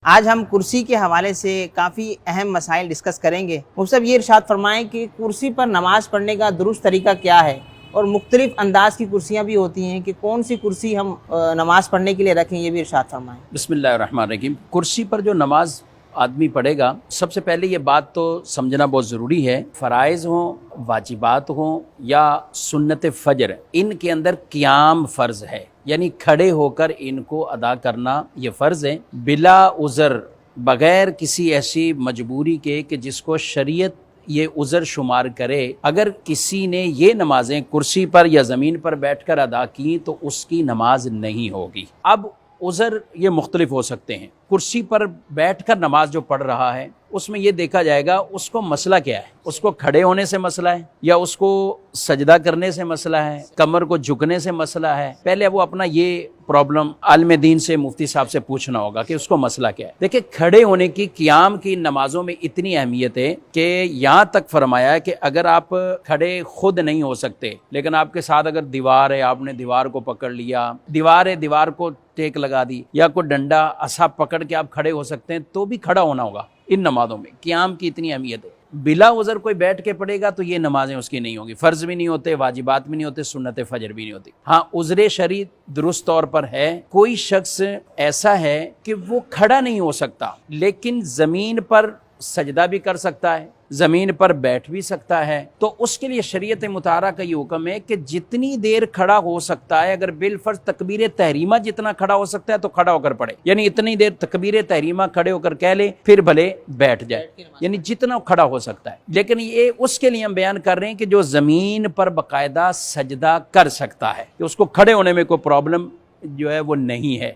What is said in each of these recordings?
آج ہم کرسی کے حوالے سے کافی اہم مسائل ڈسکس کریں گے۔ مفتی صاحب یہ ارشاد فرمائیں کہ کرسی پر نماز پڑھنے کا درست طریقہ کیا ہے، اور مختلف انداز کی کرسیاں بھی ہوتی ہیں کہ کون سی کرسی ہم نماز پڑھنے کے لیے رکھیں، یہ بھی ارشاد فرمائیں۔ بسم اللہ الرحمن الرحیم۔ کرسی پر جو نماز آدمی پڑھے گا، سب سے پہلے یہ بات تو سمجھنا بہت ضروری ہے، فرائض ہوں، واجبات ہوں یا سنت فجر، ان کے اندر قیام فرض ہے، یعنی کھڑے ہو کر ان کو ادا کرنا یہ فرض ہے، بلا عذر، بغیر کسی ایسی مجبوری کے کہ جس کو شریعت یہ عذر شمار کرے۔ اگر کسی نے یہ نمازیں کرسی پر یا زمین پر بیٹھ کر ادا کی تو اس کی نماز نہیں ہوگی۔ اب عذر یہ مختلف ہو سکتے ہیں۔ کرسی پر بیٹھ کر نماز جو پڑھ رہا ہے اس میں یہ دیکھا جائے گا اس کو مسئلہ کیا ہے، اس کو کھڑے ہونے سے مسئلہ ہے یا اس کو سجدہ کرنے سے مسئلہ ہے، کمر کو جھکنے سے مسئلہ ہے۔ پہلے وہ اپنا یہ پرابلم عالم دین سے، مفتی صاحب سے پوچھنا ہوگا کہ اس کو مسئلہ کیا ہے۔ دیکھیں، کھڑے ہونے کی، قیام کی نمازوں میں اتنی اہمیت ہے کہ یہاں تک فرمایا ہے کہ اگر آپ کھڑے خود نہیں ہو سکتے لیکن آپ کے ساتھ اگر دیوار ہے، آپ نے دیوار کو پکڑ لیا، دیوار ہے، دیوار کو ٹیک لگا دی، یا کوئی ڈنڈا عصا پکڑ کے آپ کھڑے ہو سکتے ہیں تو بھی کھڑا ہونا ہوگا۔ ان نمازوں میں قیام کی اتنی اہمیت ہے۔ بلا عذر کوئی بیٹھ کے پڑھے گا تو یہ نمازیں اس کی نہیں ہوں گی، فرض بھی نہیں ہوتے، واجبات بھی نہیں ہوتے، سنت فجر بھی نہیں ہوتی۔ ہاں، عذر شرعی درست طور پر ہے۔ کوئی شخص ایسا ہے کہ وہ کھڑا نہیں ہو سکتا لیکن زمین پر سجدہ بھی کر سکتا ہے، زمین پر بیٹھ بھی سکتا ہے، تو اس کے لیے شریعت مطہرہ کا یہ حکم ہے کہ جتنی دیر کھڑا ہو سکتا ہے، اگر بالفرض تکبیر تحریمہ جتنا کھڑا ہو سکتا ہے تو کھڑا ہو کر پڑھے، یعنی اتنی دیر تکبیر تحریمہ کھڑے ہو کر کہہ لے، پھر بھلے بیٹھ جائے، یعنی جتنا کھڑا ہو سکتا ہے۔ لیکن یہ اس کے لیے ہم بیان کر رہے ہیں کہ جو زمین پر باقاعدہ سجدہ کر سکتا ہے، کہ اس کو کھڑے ہونے میں کوئی پرابلم جو ہے وہ نہیں ہے،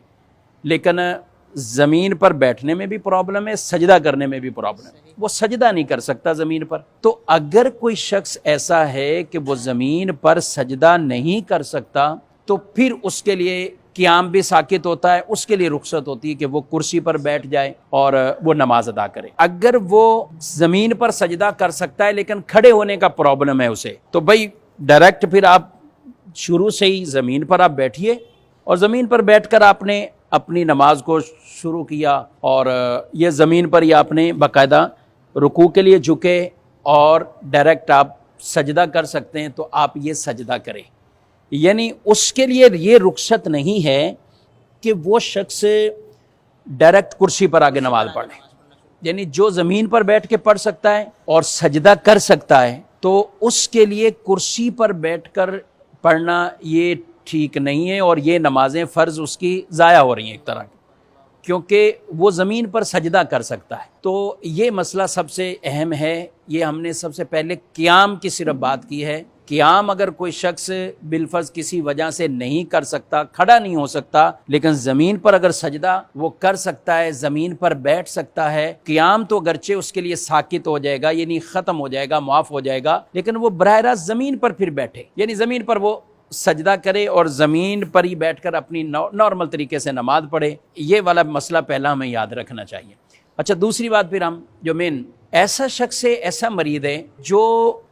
لیکن زمین پر بیٹھنے میں بھی پرابلم ہے، سجدہ کرنے میں بھی پرابلم ہے، وہ سجدہ نہیں کر سکتا زمین پر۔ تو اگر کوئی شخص ایسا ہے کہ وہ زمین پر سجدہ نہیں کر سکتا تو پھر اس کے لیے قیام بھی ساقط ہوتا ہے، اس کے لیے رخصت ہوتی ہے کہ وہ کرسی پر بیٹھ جائے اور وہ نماز ادا کرے۔ اگر وہ زمین پر سجدہ کر سکتا ہے لیکن کھڑے ہونے کا پرابلم ہے اسے، تو بھائی ڈائریکٹ پھر آپ شروع سے ہی زمین پر آپ بیٹھیے اور زمین پر بیٹھ کر آپ نے اپنی نماز کو شروع کیا، اور یہ زمین پر ہی آپ نے باقاعدہ رکوع کے لیے جھکے اور ڈائریکٹ آپ سجدہ کر سکتے ہیں تو آپ یہ سجدہ کریں۔ یعنی اس کے لیے یہ رخصت نہیں ہے کہ وہ شخص ڈائریکٹ کرسی پر آگے نماز پڑھے، یعنی جو زمین پر بیٹھ کے پڑھ سکتا ہے اور سجدہ کر سکتا ہے تو اس کے لیے کرسی پر بیٹھ کر پڑھنا یہ ٹھیک نہیں ہے، اور یہ نمازیں فرض اس کی ضائع ہو رہی ہیں ایک طرح کی، کیونکہ وہ زمین پر سجدہ کر سکتا ہے۔ تو یہ مسئلہ سب سے اہم ہے۔ یہ ہم نے سب سے پہلے قیام کی صرف بات کی ہے۔ قیام اگر کوئی شخص بالفرض کسی وجہ سے نہیں کر سکتا، کھڑا نہیں ہو سکتا، لیکن زمین پر اگر سجدہ وہ کر سکتا ہے، زمین پر بیٹھ سکتا ہے، قیام تو اگرچہ اس کے لیے ساقط ہو جائے گا، یعنی ختم ہو جائے گا، معاف ہو جائے گا، لیکن وہ براہ راست زمین پر پھر بیٹھے، یعنی زمین پر وہ سجدہ کرے اور زمین پر ہی بیٹھ کر اپنی نارمل طریقے سے نماز پڑھے۔ یہ والا مسئلہ پہلا ہمیں یاد رکھنا چاہیے۔ اچھا، دوسری بات پھر ہم جو مین، ایسا شخص ہے، ایسا مریض ہے جو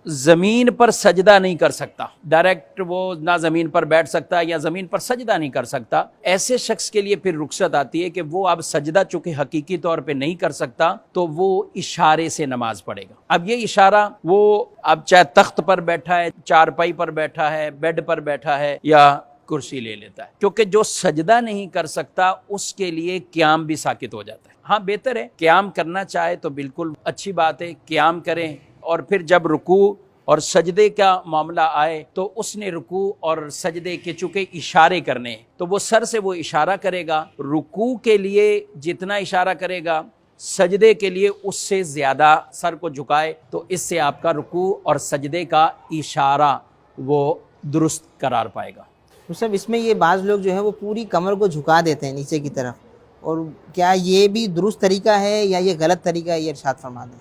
زمین پر سجدہ نہیں کر سکتا، ڈائریکٹ وہ نہ زمین پر بیٹھ سکتا یا زمین پر سجدہ نہیں کر سکتا، ایسے شخص کے لیے پھر رخصت آتی ہے کہ وہ اب سجدہ چونکہ حقیقی طور پہ نہیں کر سکتا تو وہ اشارے سے نماز پڑھے گا۔ اب یہ اشارہ وہ اب چاہے تخت پر بیٹھا ہے، چارپائی پر بیٹھا ہے، بیڈ پر بیٹھا ہے یا کرسی لے لیتا ہے، کیونکہ جو سجدہ نہیں کر سکتا اس کے لیے قیام بھی ساقط ہو جاتا ہے۔ ہاں، بہتر ہے قیام کرنا چاہے تو بالکل اچھی بات ہے، قیام کریں، اور پھر جب رکوع اور سجدے کا معاملہ آئے تو اس نے رکوع اور سجدے کے چونکہ اشارے کرنے ہیں تو وہ سر سے وہ اشارہ کرے گا، رکوع کے لیے جتنا اشارہ کرے گا، سجدے کے لیے اس سے زیادہ سر کو جھکائے، تو اس سے آپ کا رکوع اور سجدے کا اشارہ وہ درست قرار پائے گا۔ تو سب اس میں یہ بعض لوگ جو ہے وہ پوری کمر کو جھکا دیتے ہیں نیچے کی طرف، اور کیا یہ بھی درست طریقہ ہے یا یہ غلط طریقہ ہے، یہ ارشاد فرما دیں۔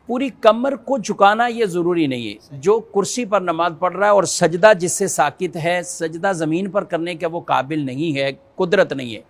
پوری کمر کو جھکانا یہ ضروری نہیں ہے۔ جو کرسی پر نماز پڑھ رہا ہے اور سجدہ جس سے ساقط ہے، سجدہ زمین پر کرنے کا وہ قابل نہیں ہے، قدرت نہیں ہے،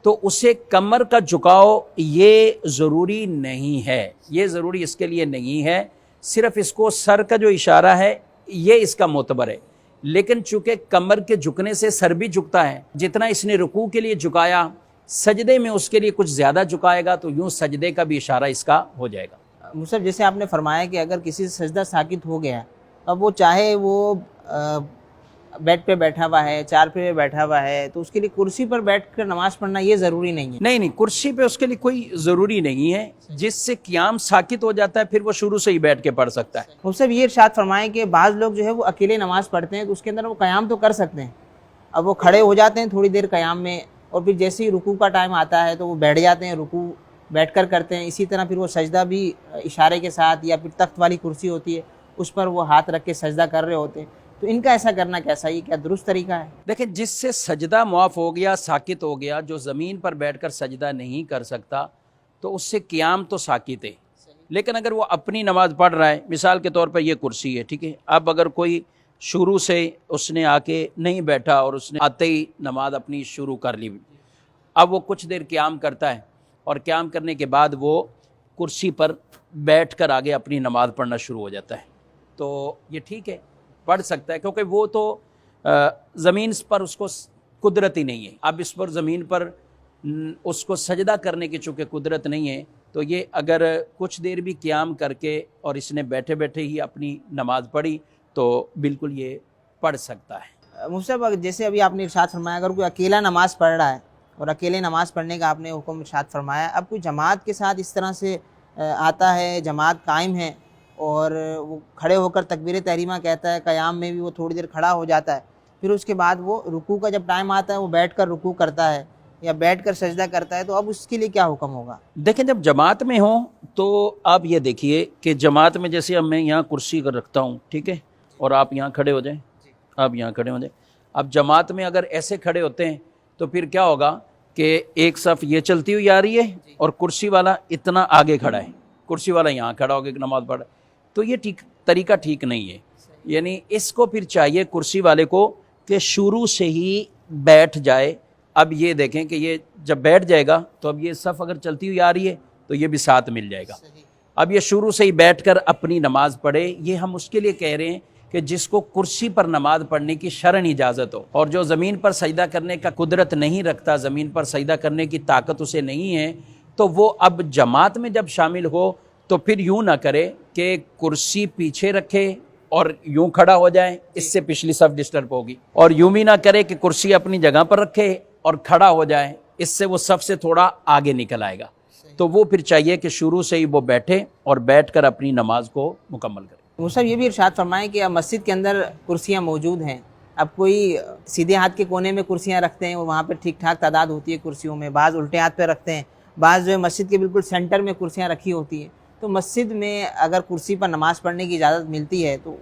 تو اسے کمر کا جھکاؤ یہ ضروری نہیں ہے، یہ ضروری اس کے لیے نہیں ہے، صرف اس کو سر کا جو اشارہ ہے یہ اس کا معتبر ہے۔ لیکن چونکہ کمر کے جھکنے سے سر بھی جھکتا ہے، جتنا اس نے رکوع کے لیے جھکایا سجدے میں اس کے لیے کچھ زیادہ جھکائے گا تو یوں سجدے کا بھی اشارہ اس کا ہو جائے گا۔ مصعب جیسے آپ نے فرمایا کہ اگر کسی سے سجدہ ساکت ہو گیا اب وہ چاہے وہ بیڈ پہ بیٹھا ہوا ہے، چارپے پہ بیٹھا ہوا ہے، تو اس کے لیے کرسی پر بیٹھ کر نماز پڑھنا یہ ضروری نہیں ہے؟ نہیں کرسی پہ اس کے لیے کوئی ضروری نہیں ہے، جس سے قیام ساکت ہو جاتا ہے پھر وہ شروع سے ہی بیٹھ کے پڑھ سکتا ہے۔ مصعب یہ ارشاد فرمائیں کہ بعض لوگ جو ہے وہ اکیلے نماز پڑھتے ہیں تو اس کے اندر وہ قیام تو کر سکتے ہیں، اب وہ کھڑے ہو جاتے ہیں تھوڑی دیر قیام میں، اور پھر جیسے ہی رکوع کا ٹائم آتا ہے تو وہ بیٹھ جاتے ہیں، رکوع بیٹھ کر کرتے ہیں، اسی طرح پھر وہ سجدہ بھی اشارے کے ساتھ، یا پھر تخت والی کرسی ہوتی ہے اس پر وہ ہاتھ رکھ کے سجدہ کر رہے ہوتے ہیں، تو ان کا ایسا کرنا کیسا، یہ کیا درست طریقہ ہے؟ دیکھیں جس سے سجدہ معاف ہو گیا، ساکت ہو گیا، جو زمین پر بیٹھ کر سجدہ نہیں کر سکتا تو اس سے قیام تو ساکت ہے، لیکن اگر وہ اپنی نماز پڑھ رہا ہے، مثال کے طور پر یہ کرسی ہے، ٹھیک ہے، اب اگر کوئی شروع سے اس نے آ کے نہیں بیٹھا اور اس نے آتے ہی نماز اپنی شروع کر لی، اب وہ کچھ دیر قیام کرتا ہے اور قیام کرنے کے بعد وہ کرسی پر بیٹھ کر آگے اپنی نماز پڑھنا شروع ہو جاتا ہے، تو یہ ٹھیک ہے، پڑھ سکتا ہے، کیونکہ وہ تو زمین پر اس کو قدرت ہی نہیں ہے، اب اس پر زمین پر اس کو سجدہ کرنے کی چونکہ قدرت نہیں ہے، تو یہ اگر کچھ دیر بھی قیام کر کے اور اس نے بیٹھے بیٹھے ہی اپنی نماز پڑھی تو بالکل یہ پڑھ سکتا ہے۔ مصعب جیسے ابھی آپ نے ارشاد فرمایا اگر کوئی اکیلا نماز پڑھ رہا ہے اور اکیلے نماز پڑھنے کا آپ نے حکم ارشاد فرمایا، اب کوئی جماعت کے ساتھ اس طرح سے آتا ہے، جماعت قائم ہے اور وہ کھڑے ہو کر تکبیر تحریمہ کہتا ہے، قیام میں بھی وہ تھوڑی دیر کھڑا ہو جاتا ہے، پھر اس کے بعد وہ رکوع کا جب ٹائم آتا ہے وہ بیٹھ کر رکوع کرتا ہے یا بیٹھ کر سجدہ کرتا ہے، تو اب اس کے لیے کیا حکم ہوگا؟ دیکھیں جب جماعت میں ہوں تو آپ یہ دیکھیے کہ جماعت میں جیسے اب میں یہاں کرسی کر رکھتا ہوں، ٹھیک ہے، اور آپ یہاں کھڑے ہو جائیں، آپ یہاں کھڑے ہو جائیں، اب جماعت میں اگر ایسے کھڑے ہوتے ہیں تو پھر کیا ہوگا کہ ایک صف یہ چلتی ہوئی آ رہی ہے اور کرسی والا اتنا آگے کھڑا ہے، کرسی والا یہاں کھڑا ہو کے نماز پڑھ رہا ہے، تو یہ طریقہ ٹھیک نہیں ہے، یعنی اس کو پھر چاہیے کرسی والے کو کہ شروع سے ہی بیٹھ جائے۔ اب یہ دیکھیں کہ یہ جب بیٹھ جائے گا تو اب یہ صف اگر چلتی ہوئی آ رہی ہے تو یہ بھی ساتھ مل جائے گا، اب یہ شروع سے ہی بیٹھ کر اپنی نماز پڑھے، یہ ہم اس کے لیے کہہ رہے ہیں کہ جس کو کرسی پر نماز پڑھنے کی شرعی اجازت ہو، اور جو زمین پر سجدہ کرنے کا قدرت نہیں رکھتا، زمین پر سجدہ کرنے کی طاقت اسے نہیں ہے، تو وہ اب جماعت میں جب شامل ہو تو پھر یوں نہ کرے کہ کرسی پیچھے رکھے اور یوں کھڑا ہو جائے، اس سے پچھلی صف ڈسٹرب ہوگی، اور یوں بھی نہ کرے کہ کرسی اپنی جگہ پر رکھے اور کھڑا ہو جائے، اس سے وہ صف سے تھوڑا آگے نکل آئے گا، تو وہ پھر چاہیے کہ شروع سے ہی وہ بیٹھے اور بیٹھ کر اپنی نماز کو مکمل کرے۔ مصعب یہ بھی ارشاد فرمائیں کہ اب مسجد کے اندر کرسیاں موجود ہیں، اب کوئی سیدھے ہاتھ کے کونے میں کرسیاں رکھتے ہیں، وہ وہاں پہ ٹھیک ٹھاک تعداد ہوتی ہے کرسیوں میں، بعض الٹے ہاتھ پہ رکھتے ہیں، بعض جو ہے مسجد کے بالکل سینٹر میں کرسیاں رکھی ہوتی ہیں، تو مسجد میں اگر کرسی پر نماز پڑھنے کی اجازت ملتی ہے تو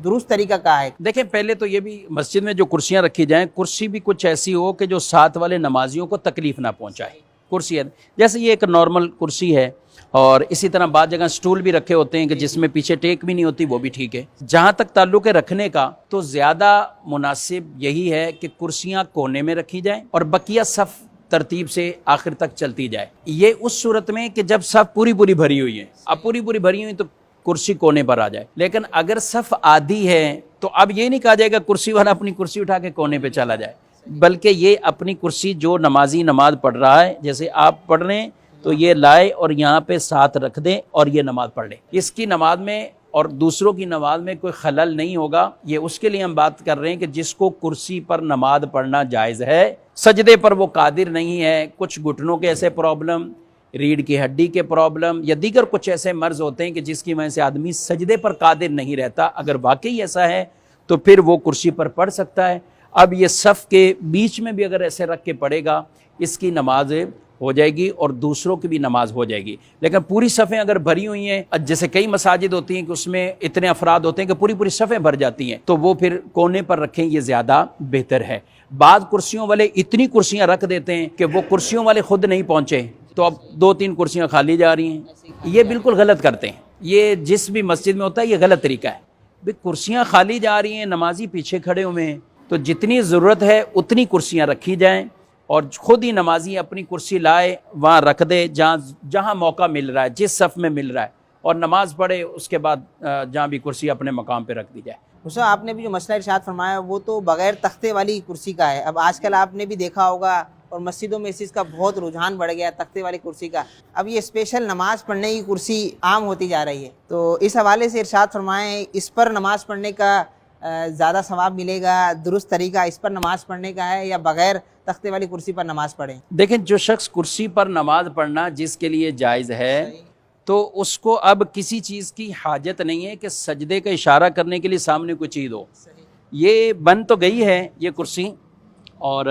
درست طریقہ کیا ہے؟ دیکھیں پہلے تو یہ بھی مسجد میں جو کرسیاں رکھی جائیں، کرسی بھی کچھ ایسی ہو کہ جو ساتھ والے نمازیوں کو تکلیف نہ پہنچائے، کرسی ہے جیسے یہ ایک نارمل کرسی ہے، اور اسی طرح بعض جگہ سٹول بھی رکھے ہوتے ہیں کہ جس میں پیچھے ٹیک بھی نہیں ہوتی، وہ بھی ٹھیک ہے۔ جہاں تک تعلق ہے رکھنے کا، تو زیادہ مناسب یہی ہے کہ کرسیاں کونے میں رکھی جائیں اور بقیہ صف ترتیب سے آخر تک چلتی جائے، یہ اس صورت میں کہ جب صف پوری بھری ہوئی ہے، اب پوری بھری ہوئی تو کرسی کونے پر آ جائے، لیکن اگر صف آدھی ہے تو اب یہ نہیں کہا جائے گا کرسی والا اپنی کرسی اٹھا کے کونے پہ چلا جائے، بلکہ یہ اپنی کرسی جو نمازی نماز پڑھ رہا ہے، جیسے آپ پڑھ رہے ہیں تو یہ لائے اور یہاں پہ ساتھ رکھ دیں اور یہ نماز پڑھ لیں، اس کی نماز میں اور دوسروں کی نماز میں کوئی خلل نہیں ہوگا۔ یہ اس کے لیے ہم بات کر رہے ہیں کہ جس کو کرسی پر نماز پڑھنا جائز ہے، سجدے پر وہ قادر نہیں ہے، کچھ گھٹنوں کے ایسے پرابلم، ریڑھ کی ہڈی کے پرابلم یا دیگر کچھ ایسے مرض ہوتے ہیں کہ جس کی وجہ سے آدمی سجدے پر قادر نہیں رہتا، اگر واقعی ایسا ہے تو پھر وہ کرسی پر پڑھ سکتا ہے۔ اب یہ صف کے بیچ میں بھی اگر ایسے رکھ کے پڑھے گا، اس کی نماز ہو جائے گی اور دوسروں کی بھی نماز ہو جائے گی، لیکن پوری صفیں اگر بھری ہوئی ہیں، جیسے کئی مساجد ہوتی ہیں کہ اس میں اتنے افراد ہوتے ہیں کہ پوری صفیں بھر جاتی ہیں، تو وہ پھر کونے پر رکھیں، یہ زیادہ بہتر ہے۔ بعض کرسیوں والے اتنی کرسیاں رکھ دیتے ہیں کہ وہ کرسیوں والے خود نہیں پہنچے تو اب 2-3 کرسیاں خالی جا رہی ہیں، یہ بالکل غلط کرتے ہیں، یہ جس بھی مسجد میں ہوتا ہے یہ غلط طریقہ ہے۔ بھئی کرسیاں خالی جا رہی ہیں، نمازی پیچھے کھڑے ہوئے ہیں، تو جتنی ضرورت ہے اتنی کرسیاں رکھی جائیں اور خود ہی نمازی اپنی کرسی لائے وہاں رکھ دے جہاں موقع مل رہا ہے، جس صف میں مل رہا ہے، اور نماز پڑھے، اس کے بعد جہاں بھی کرسی اپنے مقام پہ رکھ دی جائے۔ حسین آپ نے بھی جو مسئلہ ارشاد فرمایا وہ تو بغیر تختے والی کرسی کا ہے، اب آج کل آپ نے بھی دیکھا ہوگا اور مسجدوں میں اس چیز کا بہت رجحان بڑھ گیا تختے والی کرسی کا. اب یہ اسپیشل نماز پڑھنے کی کرسی عام ہوتی جا رہی ہے, تو اس حوالے سے ارشاد فرمائیں اس پر نماز پڑھنے کا زیادہ ثواب ملے گا, درست طریقہ اس پر نماز پڑھنے کا ہے یا بغیر تختے والی کرسی پر نماز پڑھیں؟ دیکھیں, جو شخص کرسی پر نماز پڑھنا جس کے لیے جائز ہے تو اس کو اب کسی چیز کی حاجت نہیں ہے کہ سجدے کا اشارہ کرنے کے لیے سامنے کوئی چیز ہو. یہ بن تو گئی ہے یہ کرسی, اور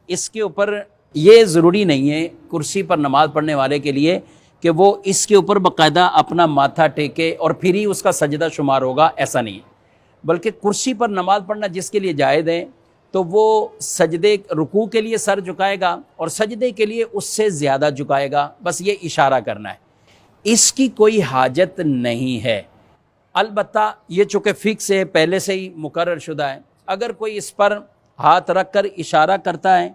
اس کے اوپر یہ ضروری نہیں ہے کرسی پر نماز پڑھنے والے کے لیے کہ وہ اس کے اوپر باقاعدہ اپنا ماتھا ٹیکے اور پھر ہی اس کا سجدہ شمار ہوگا, ایسا نہیں ہے. بلکہ کرسی پر نماز پڑھنا جس کے لیے جائز ہے تو وہ سجدے رکوع کے لیے سر جھکائے گا اور سجدے کے لیے اس سے زیادہ جھکائے گا, بس یہ اشارہ کرنا ہے, اس کی کوئی حاجت نہیں ہے. البتہ یہ چونکہ فکس ہے, پہلے سے ہی مقرر شدہ ہے, اگر کوئی اس پر ہاتھ رکھ کر اشارہ کرتا ہے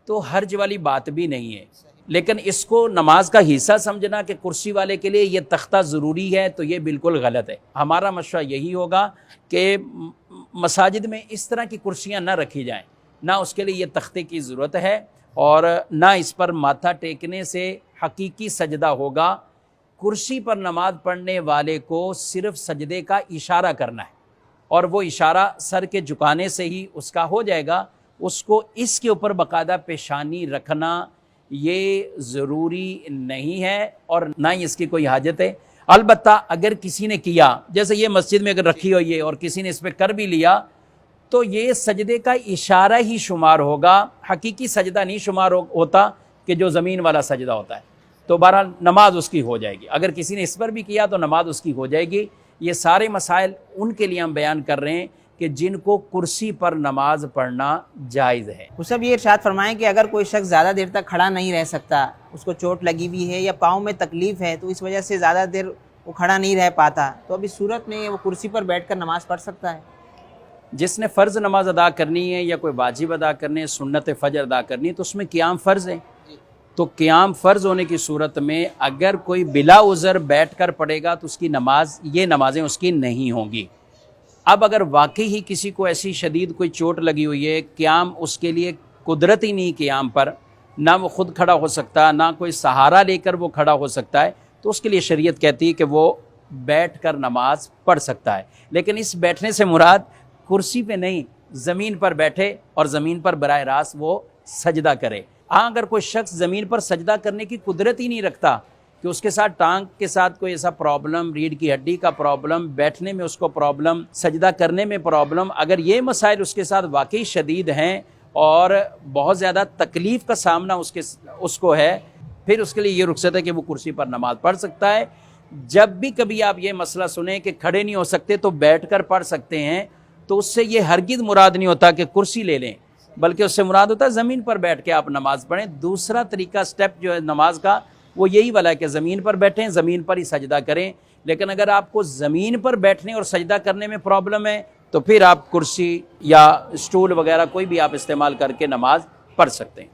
تو حرج والی بات بھی نہیں ہے. لیکن اس کو نماز کا حصہ سمجھنا کہ کرسی والے کے لیے یہ تختہ ضروری ہے تو یہ بالکل غلط ہے. ہمارا مشورہ یہی ہوگا کہ مساجد میں اس طرح کی کرسیاں نہ رکھی جائیں, نہ اس کے لیے یہ تختے کی ضرورت ہے اور نہ اس پر ماتھا ٹیکنے سے حقیقی سجدہ ہوگا. کرسی پر نماز پڑھنے والے کو صرف سجدے کا اشارہ کرنا ہے اور وہ اشارہ سر کے جھکانے سے ہی اس کا ہو جائے گا. اس کو اس کے اوپر باقاعدہ پیشانی رکھنا یہ ضروری نہیں ہے اور نہ ہی اس کی کوئی حاجت ہے. البتہ اگر کسی نے کیا, جیسے یہ مسجد میں اگر رکھی ہوئی ہے اور کسی نے اس پہ کر بھی لیا تو یہ سجدے کا اشارہ ہی شمار ہوگا, حقیقی سجدہ نہیں شمار ہوتا کہ جو زمین والا سجدہ ہوتا ہے. تو بہرحال نماز اس کی ہو جائے گی. اگر کسی نے اس پر بھی کیا تو نماز اس کی ہو جائے گی. یہ سارے مسائل ان کے لیے ہم بیان کر رہے ہیں کہ جن کو کرسی پر نماز پڑھنا جائز ہے. سب یہ ارشاد فرمائیں کہ اگر کوئی شخص زیادہ دیر تک کھڑا نہیں رہ سکتا, اس کو چوٹ لگی ہوئی ہے یا پاؤں میں تکلیف ہے تو اس وجہ سے زیادہ دیر وہ کھڑا نہیں رہ پاتا, تو اب اس صورت میں وہ کرسی پر بیٹھ کر نماز پڑھ سکتا ہے؟ جس نے فرض نماز ادا کرنی ہے یا کوئی واجب ادا کرنی ہے, سنت فجر ادا کرنی ہے, تو اس میں قیام فرض ہے. تو قیام فرض ہونے کی صورت میں اگر کوئی بلا عذر بیٹھ کر پڑھے گا تو اس کی نماز, یہ نمازیں اس کی نہیں ہوں گی. اب اگر واقعی ہی کسی کو ایسی شدید کوئی چوٹ لگی ہوئی ہے, قیام اس کے لیے قدرت ہی نہیں قیام پر, نہ وہ خود کھڑا ہو سکتا نہ کوئی سہارا لے کر وہ کھڑا ہو سکتا ہے, تو اس کے لیے شریعت کہتی ہے کہ وہ بیٹھ کر نماز پڑھ سکتا ہے. لیکن اس بیٹھنے سے مراد کرسی پہ نہیں, زمین پر بیٹھے اور زمین پر براہ راست وہ سجدہ کرے. ہاں, اگر کوئی شخص زمین پر سجدہ کرنے کی قدرت ہی نہیں رکھتا کہ اس کے ساتھ ٹانگ کے ساتھ کوئی ایسا پرابلم, ریڑھ کی ہڈی کا پرابلم, بیٹھنے میں اس کو پرابلم, سجدہ کرنے میں پرابلم, اگر یہ مسائل اس کے ساتھ واقعی شدید ہیں اور بہت زیادہ تکلیف کا سامنا اس کو ہے, پھر اس کے لیے یہ رخصت ہے کہ وہ کرسی پر نماز پڑھ سکتا ہے. جب بھی کبھی آپ یہ مسئلہ سنیں کہ کھڑے نہیں ہو سکتے تو بیٹھ کر پڑھ سکتے ہیں, تو اس سے یہ ہرگز مراد نہیں ہوتا کہ کرسی لے لیں, بلکہ اس سے مراد ہوتا ہے زمین پر بیٹھ کے آپ نماز پڑھیں. دوسرا طریقہ سٹیپ جو ہے نماز کا وہ یہی والا ہے کہ زمین پر بیٹھیں, زمین پر ہی سجدہ کریں. لیکن اگر آپ کو زمین پر بیٹھنے اور سجدہ کرنے میں پرابلم ہے تو پھر آپ کرسی یا اسٹول وغیرہ کوئی بھی آپ استعمال کر کے نماز پڑھ سکتے ہیں.